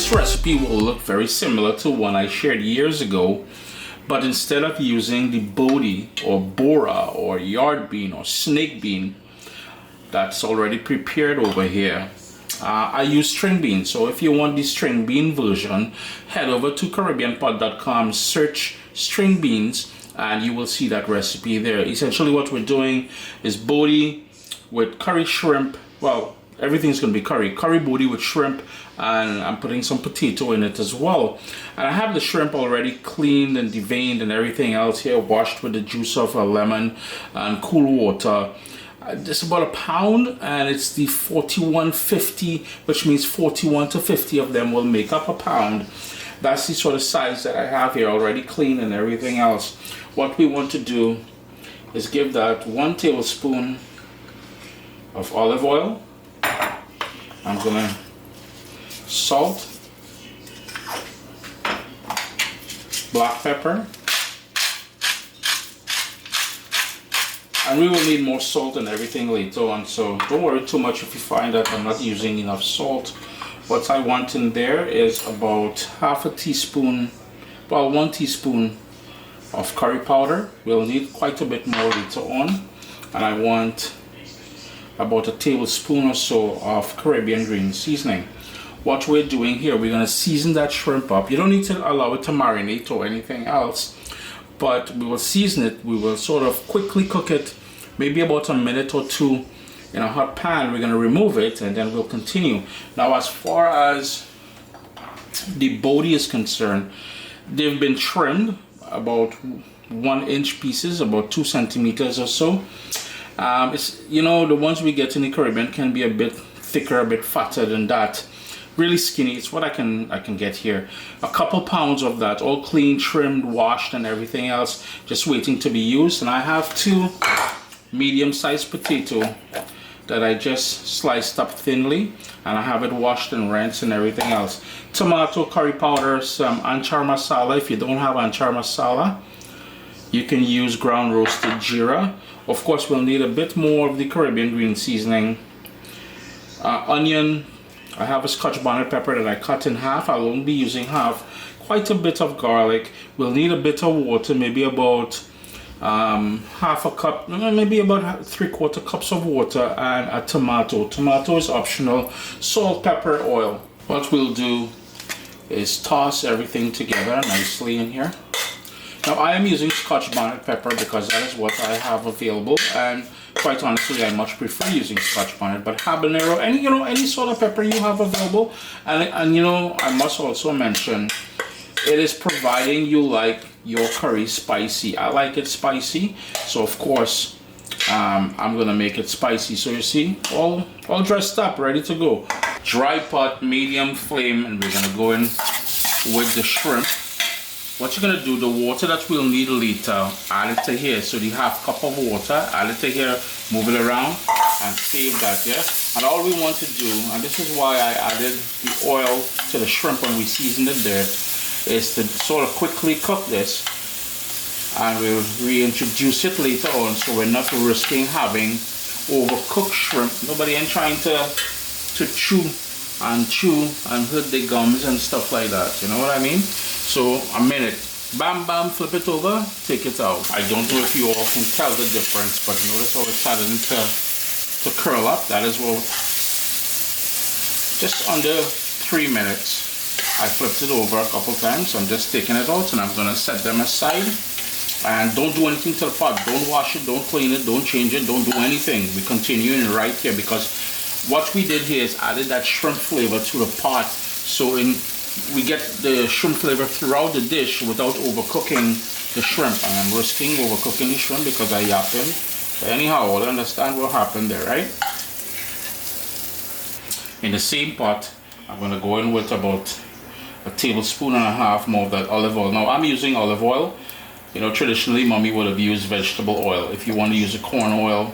This recipe will look very similar to one I shared years ago, but instead of using the Bodi or Bora or yard bean or snake bean that's already prepared over here, I use string beans. So if you want the string bean version, head over to CaribbeanPot.com, search string beans, and you will see that recipe there. Essentially what we're doing is Bodi with curry shrimp. Well, everything's going to be curry Bodi with shrimp, and I'm putting some potato in it as well. And I have the shrimp already cleaned and deveined and everything else here, washed with the juice of a lemon and cool water. It's about a pound, and it's the 4150, which means 41 to 50 of them will make up a pound. That's the sort of size that I have here, already clean and everything else. What we want to do is give that 1 tablespoon of olive oil. I'm gonna salt, black pepper, and we will need more salt and everything later on, so don't worry too much if you find that I'm not using enough salt. What I want in there is about half a teaspoon, well, 1 teaspoon of curry powder. We'll need quite a bit more later on. And I want about a tablespoon or so of Caribbean green seasoning. What we're doing here, we're going to season that shrimp up. You don't need to allow it to marinate or anything else, but we will season it. We will sort of quickly cook it, maybe about a minute or two in a hot pan. We're going to remove it and then we'll continue. Now, as far as the Bodi is concerned, they've been trimmed about 1-inch pieces, about 2 centimeters or so. It's, you know, the ones we get in the Caribbean can be a bit thicker, a bit fatter than that. Really skinny. It's what I can get here. A couple pounds of that, all clean, trimmed, washed, and everything else, just waiting to be used. And I have 2 medium-sized potato that I just sliced up thinly, and I have it washed and rinsed and everything else. Tomato, curry powder, some anchar masala. If you don't have anchar masala, you can use ground roasted jeera. Of course, we'll need a bit more of the Caribbean green seasoning. Onion. I have a Scotch bonnet pepper that I cut in half. I'll only be using half. Quite a bit of garlic. We'll need a bit of water, maybe about half a cup, maybe about 3/4 cups of water, and a tomato. Tomato is optional. Salt, pepper, oil. What we'll do is toss everything together nicely in here. Now, I am using Scotch bonnet pepper because that is what I have available, and quite honestly, I much prefer using Scotch bonnet. But habanero, any sort of pepper you have available, and you know, I must also mention, it is providing you like your curry spicy. I like it spicy, so of course, I'm gonna make it spicy. So you see, all dressed up, ready to go. Dry pot, medium flame, and we're gonna go in with the shrimp. What you're gonna do, the water that we'll need later, add it to here. So the half cup of water, add it to here, move it around, and save that, yeah? And all we want to do, and this is why I added the oil to the shrimp when we seasoned it there, is to sort of quickly cook this, and we'll reintroduce it later on, so we're not risking having overcooked shrimp. Nobody ain't trying to chew and hurt the gums and stuff like that, you know what I mean? So a minute, bam bam, flip it over, take it out. I don't know if you all can tell the difference, but notice how it's starting to curl up. That is what, just under 3 minutes. I flipped it over a couple times. I'm just taking it out, and I'm gonna set them aside. And don't do anything to the pot. Don't wash it, don't clean it, don't change it, don't do anything. We're continuing right here because what we did here is added that shrimp flavor to the pot, so we get the shrimp flavor throughout the dish without overcooking the shrimp. And I'm risking overcooking the shrimp because I yapped him. But anyhow, I'll understand what happened there, right? In the same pot, I'm gonna go in with about a tablespoon and a half more of that olive oil. Now I'm using olive oil. You know, traditionally mommy would have used vegetable oil. If you want to use a corn oil,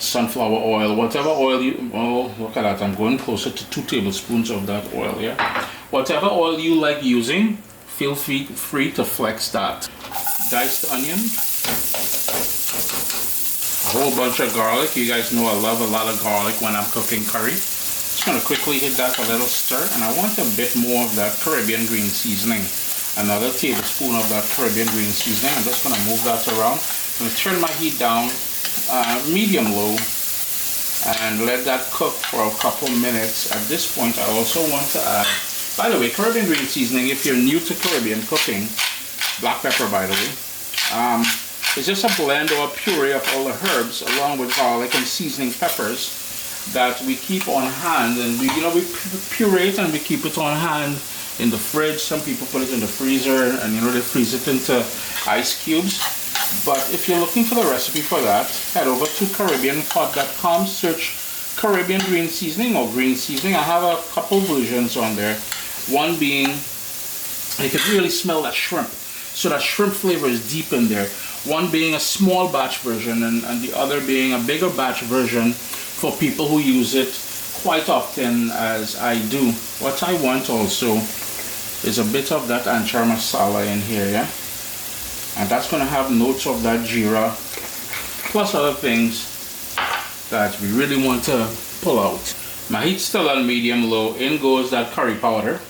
sunflower oil, whatever oil you, oh look at that, I'm going closer to 2 tablespoons of that oil, yeah? Whatever oil you like using, feel free to flex that. Diced onion, a whole bunch of garlic. You guys know I love a lot of garlic when I'm cooking curry. Just going to quickly hit that a little stir, and I want a bit more of that Caribbean green seasoning. Another tablespoon of that Caribbean green seasoning. I'm just going to move that around. I'm going to turn my heat down medium low and let that cook for a couple minutes. At this point, I also want to add, by the way, Caribbean green seasoning, if you're new to Caribbean cooking, black pepper by the way, it's just a blend or a puree of all the herbs along with garlic and seasoning peppers that we keep on hand, and we puree it and we keep it on hand in the fridge. Some people put it in the freezer and they freeze it into ice cubes. But if you're looking for the recipe for that, head over to CaribbeanPot.com, search Caribbean green seasoning or green seasoning. I have a couple versions on there. One being, you can really smell that shrimp, so that shrimp flavor is deep in there. One being a small batch version, and the other being a bigger batch version for people who use it quite often as I do. What I want also is a bit of that anchor masala in here, yeah? And that's going to have notes of that jeera, plus other things that we really want to pull out. My heat's still on medium low. In goes that curry powder.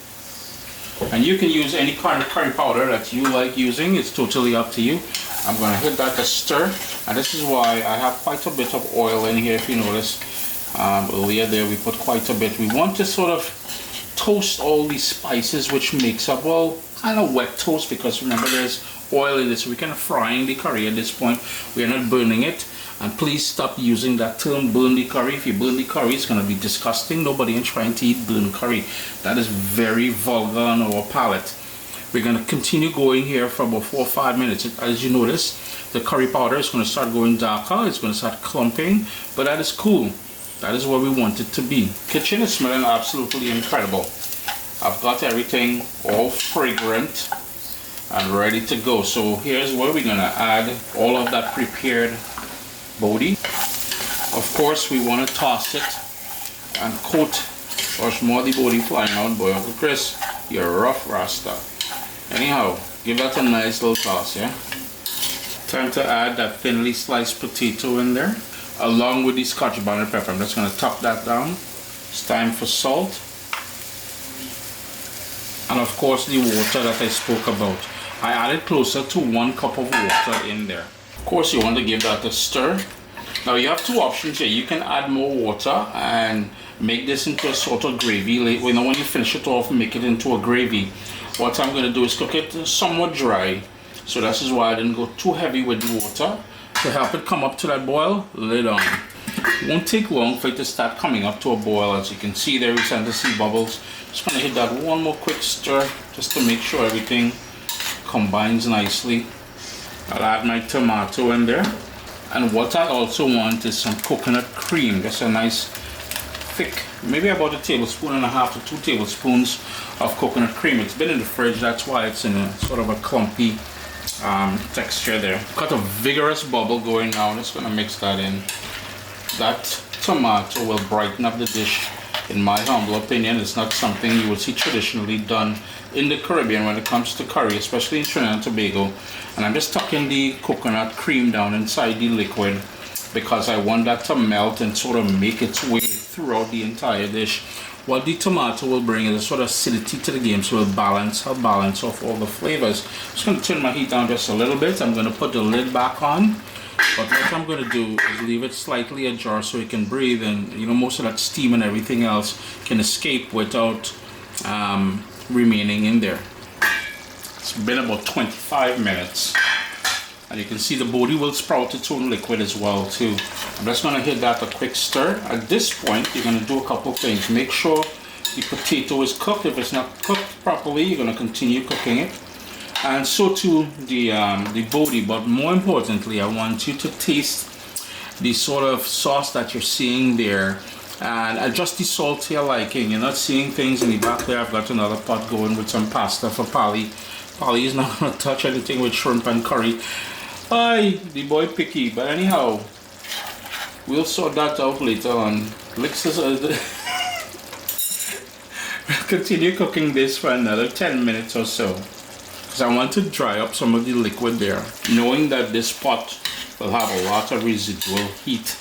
And you can use any kind of curry powder that you like using. It's totally up to you. I'm going to hit that a stir. And this is why I have quite a bit of oil in here, if you notice. Earlier there we put quite a bit. We want to sort of toast all these spices, which makes up, well, kind of wet toast, because remember there's oil in it, so we're kind of frying the curry at this point. We are not burning it. And please stop using that term, burn the curry. If you burn the curry, it's going to be disgusting. Nobody is trying to eat burnt curry. That is very vulgar on our palate. We're going to continue going here for about 4 or 5 minutes. As you notice, the curry powder is going to start going darker. It's going to start clumping, but that is cool. That is where we want it to be. Kitchen is smelling absolutely incredible. I've got everything all fragrant and ready to go. So here's where we're going to add all of that prepared Bodi. Of course, we want to toss it and coat. Watch more the Bodi flying out, boy. Uncle Chris, you're a rough rasta. Anyhow, give that a nice little toss, yeah? Time to add that thinly sliced potato in there, along with the Scotch bonnet pepper. I'm just going to top that down. It's time for salt. And of course the water that I spoke about. I added closer to 1 cup of water in there. Of course you want to give that a stir. Now you have 2 options here. You can add more water and make this into a sort of gravy. When you finish it off, make it into a gravy. What I'm going to do is cook it somewhat dry. So this is why I didn't go too heavy with the water. To help it come up to that boil, lid on. It won't take long for it to start coming up to a boil. As you can see there, we start to see bubbles. Just going to hit that one more quick stir just to make sure everything combines nicely. I'll add my tomato in there. And what I also want is some coconut cream. Just a nice thick, maybe about 1.5 tablespoons to 2 tablespoons of coconut cream. It's been in the fridge, that's why it's in a sort of a clumpy texture there. Got a vigorous bubble going now. I'm just going to mix that in. That tomato will brighten up the dish. In my humble opinion, it's not something you would see traditionally done in the Caribbean when it comes to curry, especially in Trinidad and Tobago. And I'm just tucking the coconut cream down inside the liquid because I want that to melt and sort of make its way throughout the entire dish. What the tomato will bring is a sort of acidity to the game, so it'll balance off all the flavors. I'm just going to turn my heat down just a little bit. I'm going to put the lid back on. But what I'm going to do is leave it slightly ajar so it can breathe, and most of that steam and everything else can escape without remaining in there. It's been about 25 minutes. And you can see the Bodi will sprout its own liquid as well too. I'm just going to hit that a quick stir. At this point, you're going to do a couple things. Make sure the potato is cooked. If it's not cooked properly, you're going to continue cooking it. And so too the Bodi. But more importantly, I want you to taste the sort of sauce that you're seeing there. And adjust the salt to your liking. You're not seeing things in the back there. I've got another pot going with some pasta for Polly. Polly is not going to touch anything with shrimp and curry. Aye, the boy picky. But anyhow, we'll sort that out later on. We'll continue cooking this for another 10 minutes or so, because I want to dry up some of the liquid there. Knowing that this pot will have a lot of residual heat,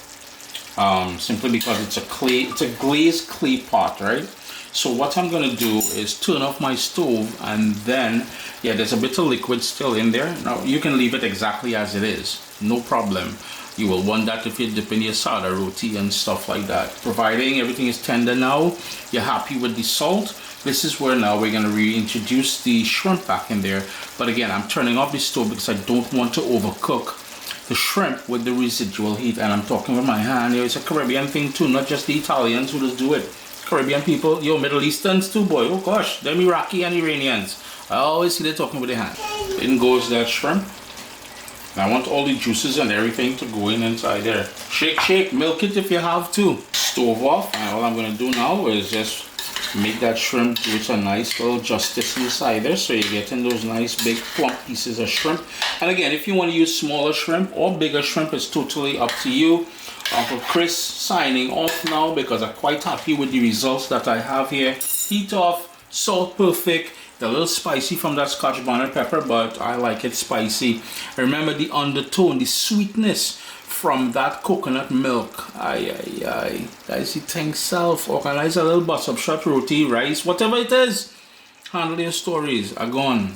simply because it's a glazed clay pot, right? So what I'm gonna do is turn off my stove, and then, yeah, there's a bit of liquid still in there. Now you can leave it exactly as it is, no problem. You will want that if you're dipping your sada roti and stuff like that. Providing everything is tender now, you're happy with the salt. This is where now we're gonna reintroduce the shrimp back in there. But again, I'm turning off the stove because I don't want to overcook the shrimp with the residual heat. And I'm talking with my hand here. It's a Caribbean thing too, not just the Italians who just do it. Caribbean people, yo, Middle Easterns too, boy. Oh gosh, them Iraqi and Iranians. I always see they talking with their hand. In goes that shrimp. And I want all the juices and everything to go in inside there. Shake, shake, milk it if you have to. Stove off, and all I'm gonna do now is just make that shrimp do it a nice little justice inside there, so you're getting those nice big plump pieces of shrimp. And again, if you want to use smaller shrimp or bigger shrimp, it's totally up to you. Uncle Chris signing off now because I'm quite happy with the results that I have here. Heat off, salt perfect. A little spicy from that Scotch bonnet pepper, but I like it spicy. Remember the undertone, the sweetness from that coconut milk. Aye, aye, aye. That's the thing self. Organize a little buttershot roti, rice, whatever it is. Handle your stories. Are gone.